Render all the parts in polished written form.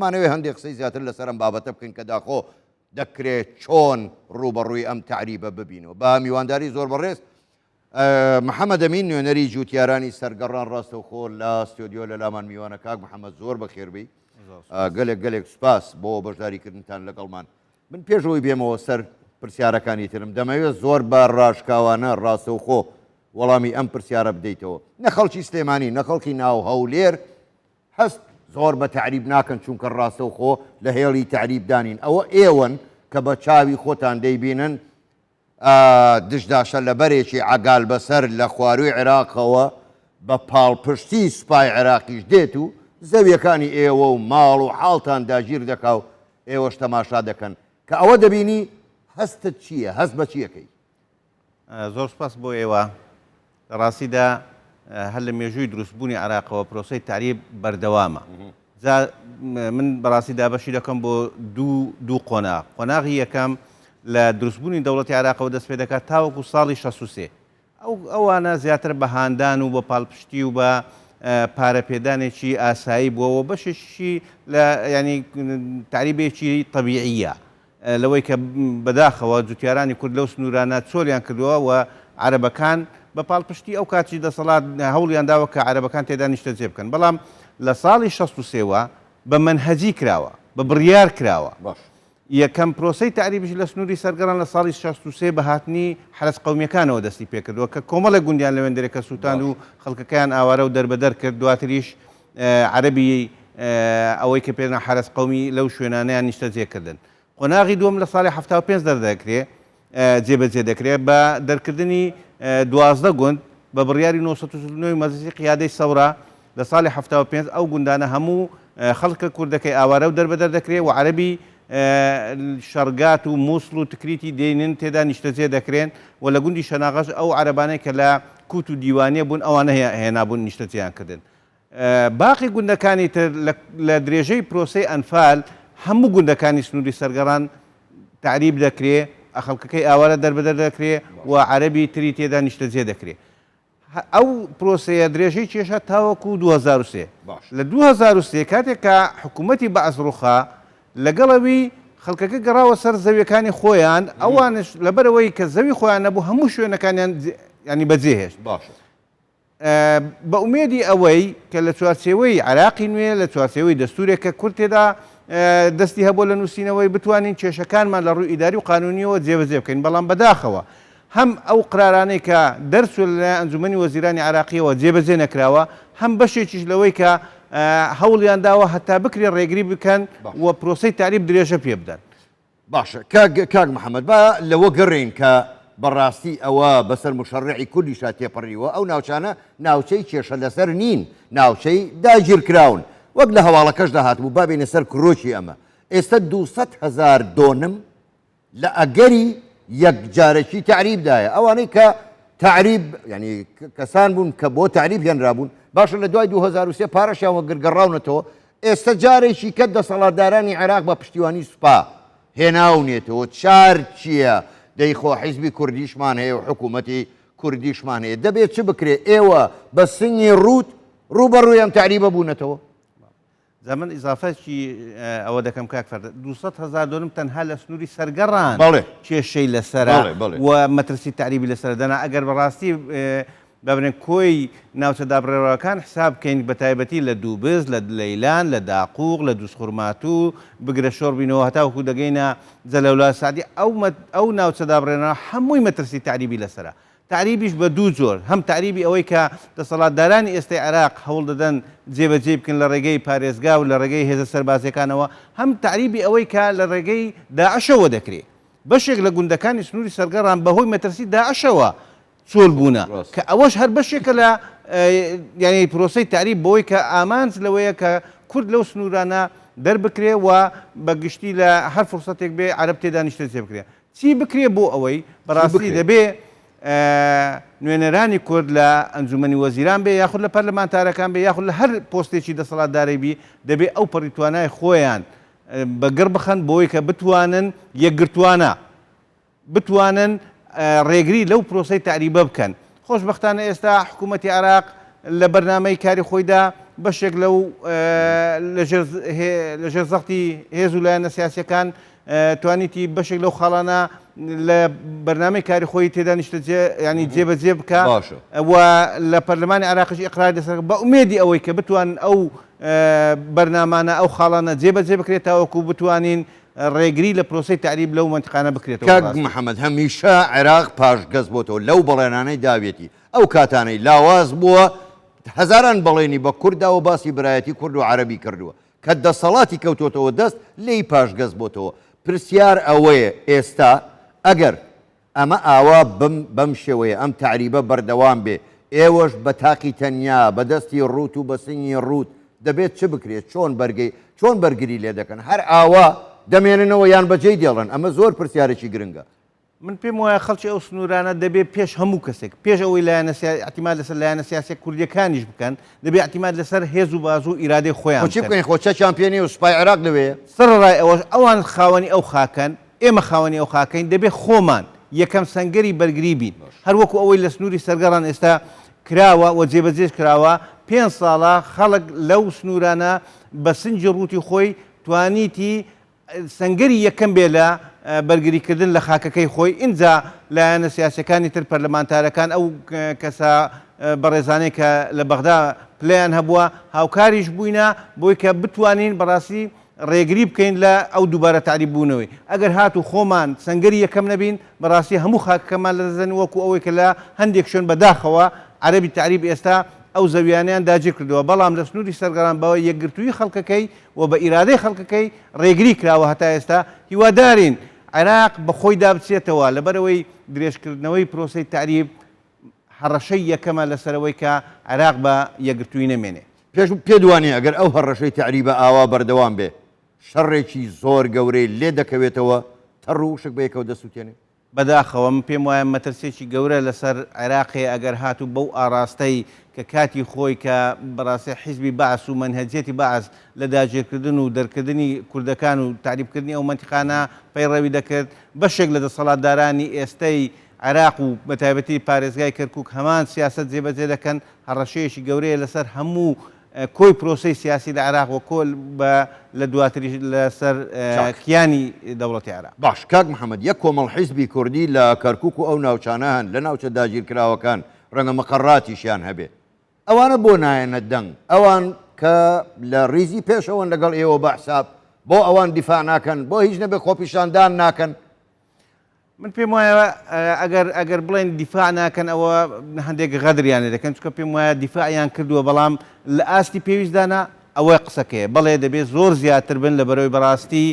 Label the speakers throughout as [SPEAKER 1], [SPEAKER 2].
[SPEAKER 1] مانەوێ هەندێک قسەی زیاتر لەسەر ئەم بابەتە بکەین کە داخۆ دەکرێت چۆن ڕوبەڕووی ئەم تعریبە ببینەوە. بە میوانداری زۆر بەڕێز محەممەد ئەمین نوێنەری جوتیارانی سەرگەڕان ڕاستەوخۆ لە ستۆدیۆ لە لامان میوانە کاک محەممەد زۆر بەخێربی گەلێک سوپاس بۆ بەشداریکردنتان لەگەڵمان. من پێشەوەی بێمەوە سەر پرسیارەکانی ترم دەمەوێت زۆر بە ڕاشکاوانە ڕاستەوخۆ وەڵامی ئەم پرسیارە بدەیتەوە. نە خەڵکی سلێمانی نە خەڵکی ناو هەولێر هەست زۆر بە تعریب ناکەن چونکە ڕاستەوخۆ لە هێڵی تعریبدانین. ئەوە ئێوەن کە بە چاوی خۆتان دەیبینن دشداشە لە بەرێکی عەگال بەسەر لە خواروی عێراقەوە بە پاڵپشتی سوپای عێراقیش دێت و زەویەکانی ئێوە و ماڵ و حاڵتان داگیر دەکا و ئێوەش تەماشا دەکەن کە ئەوە دەبینی هەستت چییە؟ هەست بە چیەکەی؟
[SPEAKER 2] زۆر سپاس بۆ ئێوە. ڕاستیدا هەر لە مێژووی دروستبوونی عێراقەوە پرۆسەی تعریب بەردەوامە. من بەڕاستیدا بەشی دەکەم بۆ دوو قۆناغ. قۆناغی یەکەم لە دروستبوونی دەوڵەتی عێراقەوە دەست پێ دەکات تاوەکو ساڵی 63 ئەوانە زیاتر بە هاندان و بە پاڵپشتی و بە پارەپێدانێکی ئاسایی بووەوە بەشێکی لە ینی تعریبێکی طەبیعیە لەوەی کە بەداخەوە جوتیارانی کورد لەو سنوورانە چۆلیان کردووە و عەرەبەکان بە پاڵپشتی ئەو کاتی دەسەڵات هەوڵیان داوە کە عەرەبەکان تێدا نیشتە جێ بکەن. بەڵام لە ساڵی 63 بە مەنهەجی کراوە بە بڕیار کراوە. یەکەم پرۆسەی تعریبیش لە سنووری سەرگەڕان لە ساڵی 63 بە هاتنی حرەس قەومیەکانەوە دەستی پێکردەوە کە کۆمەڵێک گوندیان لەوێندەرێکە سووتان و خەڵکەکەیان ئاوارە و دەربەدەر کرد. دواتریش عەرەبی ئەوەی کە پێنا حرەس قەومی لەو شوێنانەیان نیشتە جێکردن. قۆناغی دووەم لە ساڵی 75 دەردەکرێت جێبەجێ دەکرێت بە دەرکردنی 12 گوند بە بڕیاری 1990 مەجلیسی قیادەی سەورا لە ساڵی 75 ئەو گوندانە هەموو خەڵکە کوردەکەی ئاوارە و دەربەدەر دەکرێت و عەرەبی شەرگات و مووسڵ و تکریتی دێنن تێدا نیشتەجێ دەکرێن و لە گوندی شەناغەش ئەو عەرەبانەی کە لە کووت و دیوانیە بوون ئەوانە هێنابوون نیشتەجێیان کردن. باقی گوندەکانی تر لە درێژەی پرۆسەی ئەنفال هەموو گوندەکانی سنووری سەرگەڕان تعریب دەکرێت خەڵکەکەی ئاوارە دەربەدەر دەکرێت و عەرەبی تری تێدا نیشتەجێ دەکرێت. ئەو پرۆسەیە درێژەی کێشە تاوەکو 2003 لە 2003 کاتێک کە حکوومەتی بەعەزڕوخا لەگەڵەوی خەڵکەکە گەڕاوە سەر زەویەکانی خۆیان ئەوانش لەبەرەوەی کە زەوی خۆیان نەبوو هەموو شوێنەکانیان ینی بەجێهێشت. بە ئومێدی ئەوەی کە لە چوارچێوەی عێراقی نوێ لە چوارچێوەی دەستورێکە کورد تێدا دەستی هەبوو لە نووسینەوەی بتوانین کێشەکانمان لە ڕووی ئیداری و قانونیەوە جێبەجێ بکەین. بەڵام بەداخەوە هەم ئەو قرارانەی کە دەرچوو لە ئەنجومەنی وەزیرانی عێراقیەوە جێبەجێ نەکراوە هەم بەشێکیش لەوەی کە هەوڵیان داوە هەتا بکرێ ڕێگری بکەن و پرۆسەی تعریب درێژە پێ بدەن.
[SPEAKER 1] باشە کاک محەممەد بە لەوە گەڕین کە بەڕاستی ئەوە بەسەر مشەڕعی کوردیشا تێپەڕیوە ئەو ناوچانە ناوچەی کێشە لەسەر نین ناوچەی داگیر کراون وەک لە هەواڵەکەش داهات بوو بابینە سەر کرۆکی ئەمە. ئێستا 200,000 دۆنم لە ئەگەری یەکجارێکی تعریبدایە ئەوانەی کە تعریب ینی کەسان بوون کە بۆ تعریب هێنرابوون. باشە لە دوای 2003 پارەشیانوە گرگەڕاونەتەوە ئێستا جارێکی کە دەسەڵاتدارانی عێراق بە پشتیوانی سوپا هێناونێتەوە. چار چییە؟ دەیخۆ حیزبی کوردیشمان هەیە و حکوومەتی کوردیشمان هەیە دەبێت چ بکرێت ئێوە بە سنگی ڕوبەڕووی ئەم تعریبە بوونەتەوە.
[SPEAKER 2] زەمن ئیزافەتی ئەوە دەکەم کاک فەردە 200,000 دۆنم تەنها لە سنووری سەرگەڕان کێشەی لەسەرە و مەترسی تعریبی لەسەر دەنا ئەگەر بەڕاستی ببرێن کۆی ناوچە دابڕێڕەکان حساب بکەین بە تایبەتی لە دووبز لە لەیلان لە داقوق لە دووسخورماتوو بگرە شۆڕ بینەوە هەتاوەکو دەگەینە جەلەولا سعدی ئەو ناوچە دابڕێنەوە هەمووی مەترسی تعریبی لەسەرە. تعریبیش بە دوو جۆر هەم تعریبی ئەوەی کە دەسەڵاتدارانی ئێستای عێراق هەوڵ دەدەن جێبەجێ بکەن لە ڕێگەی پارێزگا و لە ڕێگەی هێزە سەربازەکانەوە هەم تعریبی ئەوەی کە لە ڕێگەی داعشەوە دەکرێت. بەشێک لە گوندەکانی سنووری سەرگەڕان بەهۆی مەترسی داعشەوە چۆل بوونە کە ئەوەش هەر بەشێکە لە ینی پرۆسەی تعریب بۆی کە ئامانج لەوەیە کە کورد لەو سنوورانە دەربکرێ و بەگشتی لە هەر فرسەتێک بێ عەرەب تێدا نیشتە جێ بکرێ. چی بکرێ بۆ ئەوەی بەڕاستی دەبێ نوێنەرانی کورد لە ئەنجومەنی وەزیران بێ یاخود لە پەرلەمانتارەکان بێ یاخود لە هەر پۆستێکی دەسەڵاتداری بی دەبێ ئەو پەڕیتوانای خۆیان بەگەڕ بخەن بۆی کە بتوانن یەکگرتوانە بتوانن ڕێگری لەو پرۆسەی تعریبە بکەن. خۆشبەختانە ئێستا حکوومەتی عێراق لە بەرنامەی کاری خۆیدا بەشێک لەو لەژێر زەختی هێز و لایەنە سیاسیەکان توانیتی بەشێک لەو خاڵانە لە بەرنامەی کاری خۆی تێدا نیشتە ینی جێبەجێ بکە و لە پەرلەمانی عراقیش ئیقرار دەسەر بە ئومێدی ئەوەی کە بتوان ئەو بەرنامانە ئەو خاڵانە جێبەجێ بکرێتەوەکو بتوانین ڕێگری لە پرۆسی تعریب لەو منتیقانە بکرێتەوە.
[SPEAKER 1] کاک محەممەد هەمیشە عێراق پاشگەز بۆتەوە لەو بەڵێنانەی داوێتی ئەو کاتانەی لاواز بووە هەزاران بەڵێنی بە کورداوە باسی برایەتی کورد و عەرەبی کردووە کە دەسەڵاتی کەوتۆتەوە دەست لی پاشگەز بۆتەوە. پرسیار ئەوەیە ئێستا ئەگەر ئەمە ئاوا بەم شێوەیە ئەم تعریبە بەردەوام بێ ئێوەش بە تاقی تەنیا بەدەستی ڕوت و بە سنگی ڕوت دەبێت چ بکرێت چۆن بەرگری لێ دەکەن هەر ئاوا دەمێننەوە یان بەجێی دێڵن ئەمە زۆر پرسیارێکی گرنگە.
[SPEAKER 2] من پێم وایە خەڵکی ئەو سنوورانە دەبێت پێش هەموو کەسێک پێش ئەوەی لایەنە احتیمال لەسەر لایەنە سیاسی کوردیەکانیش بکەن دەبێت احتیمال لەسەر هێز و باز و ئیرادەی خۆیان
[SPEAKER 1] چی بکەین خۆچە چامپیۆنی و سوپای عێراق لەوەیە
[SPEAKER 2] سەرڕای ئەوەش ئەوان خاوەنی ئەو خاکەن ئێمە خاوەنی ئەو خاکەین دەبێت خۆمان یەکەم سەنگەری بەرگری بین هەروەکو ئەوەی لە سنووری سەرگەڕان ئێستا کراوە و جێبەجێ کراوە 5 ساڵە خەڵک لەو سنوورانە بە سنجی ڕووتی خۆی توانیتی سەنگەری یەکەم بێ لە بەرگریکردن لە خاکەکەی خۆی اینجا لایەنە سیاسەکانی تر پەرلەمانتارەکان ئەو کەسە بەڕێزانەی کە لە بەغدا پلیان هەبووە هاوکاریش بووینە بۆی کە بتوانین بەڕاستی ڕێگری بکەین لە ئەو دووبارە تعریب بوونەوەی ئەگەر هاتو خۆمان سەنگەری یەکەم نەبین بەڕاستی هەموو خاکەکەمان لە دەزەن وەکو ئەوەی کە لە هەندێک شوێن بەداخەوە عەرەبی تعریب ئێستا ئەو زەویانیان داگیر کردەوە بەڵام لە سنووری سەرگەڕان بەوە یەکگرتووی خەڵکەکەی و بە ئیرادەی خەڵکەکەی ڕێگری کراوە هەتا ئێستا هیوادارین عێراق بەخۆی دابچێتەوە لەبەرەوەی درێژکردنەوەی پرۆسەی تعریب هەڕەشەی یەکەمە لەسەرەوەی کە عێراق بە یەکگرتووی نەمێنێ.
[SPEAKER 1] پێدوانی ئەگەر ئەو هەڕەشەی تعریبە ئاوا بەردەوام بێ شەڕێکی زۆر گەورەی لێ دەکەوێتەوە تەڕ و شک بەیەکەوە دەسووتێنێ.
[SPEAKER 2] بەداخەوە من پێم وایە مەترسێکی گەورە لەسەر عێراقی ئەگەر هاتوو بەو ئاراستەی کە کاتی خۆی کە بەڕاستی حیزبی بەعس و مەنهەجێتی بەعس لە داگیرکردن و دەرکردنی کوردەکان و تعریبکردنی ئەو منتیقانە پەیڕەوی دەکرد بەشێک لە دەسەڵاتدارانی ئێستەی عێراق و بەتایبەتی پارێزگای کەرکووک هەمان سیاست جێبەجێ دەکەن هەڕەشەیەکی گەورەیە لەسەر هەموو کۆی پرۆسەی سیاسی لە عێراق و کۆل لە دواتری لەسەر کیانی دەوڵەتی عێراق.
[SPEAKER 1] باش کاک محەممەد یەک کۆمەڵ حیزبی کوردی لە کەرکووک و ئەو ناوچانە هەن لە ناوچە داگیرکراوەکان ڕەنگە مەقەڕاتیشیان هەبێ ئەوانە بۆ نایەنە دەنگ ئەوان کە لە ریزی پێشەوەن لەگەڵ ئێوە بە حساب بۆ ئەوان دیفاع ناکەن بۆ هیچ نەبێ خۆپیشاندان ناکەن.
[SPEAKER 2] من پێم وایە ئەگەر بڵێن دیفاع ناکەن ئەوە هەندێک غەدریانە دەکەن چکە پێم وایە دیفاعیان کردووە بەڵام لە ئاستی پێویستدانە ئەوەی قسەکەیە بەڵێ دەبێت زۆر زیاتر بن لە بەرەوەی بەڕاستی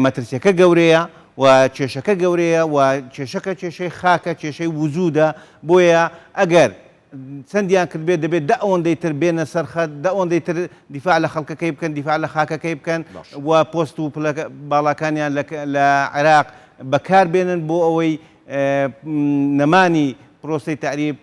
[SPEAKER 2] مەترسیەکە گەورەیە و کێشەکە گەورەیە و کێشەکە کێشەی خاکە کێشەی وجودە بۆیە ئەگەر چەندیان کرد بێت دەبێت دە ئەوەندەی تر بێنە سەرخەت دە ئەوەندەی تر دیفاع لە خەڵکەکەی بکەن دیفاع لە خاکەکەی بکەن و پۆست و باڵاکانیان لە عێراق بەکار بێنن بۆ ئەوەی نەمانی پرۆسەی تعریب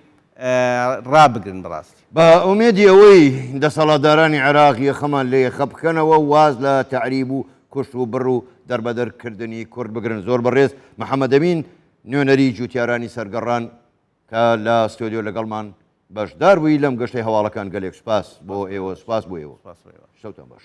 [SPEAKER 2] ڕابگرن بەڕاستی.
[SPEAKER 1] بە ئومێدی ئەوەی دەسەڵاتدارانی عێراقی خەمان لێ خە بکەنەوە واز لە تعریب و کوشت و بڕ و دەربەدەرکردنی کورد بگرن. زۆر بەڕێز محەممەد ئەمین نوێنەری جوتیارانی سەرگەڕان کە لە ستۆدیۆ لەگەڵمان بەشدار بووی لەم گەشتەی هەواڵەکان گەلێک سوپاس بۆ ئێوە سوپاس بۆ ئێوە شەوتان باش.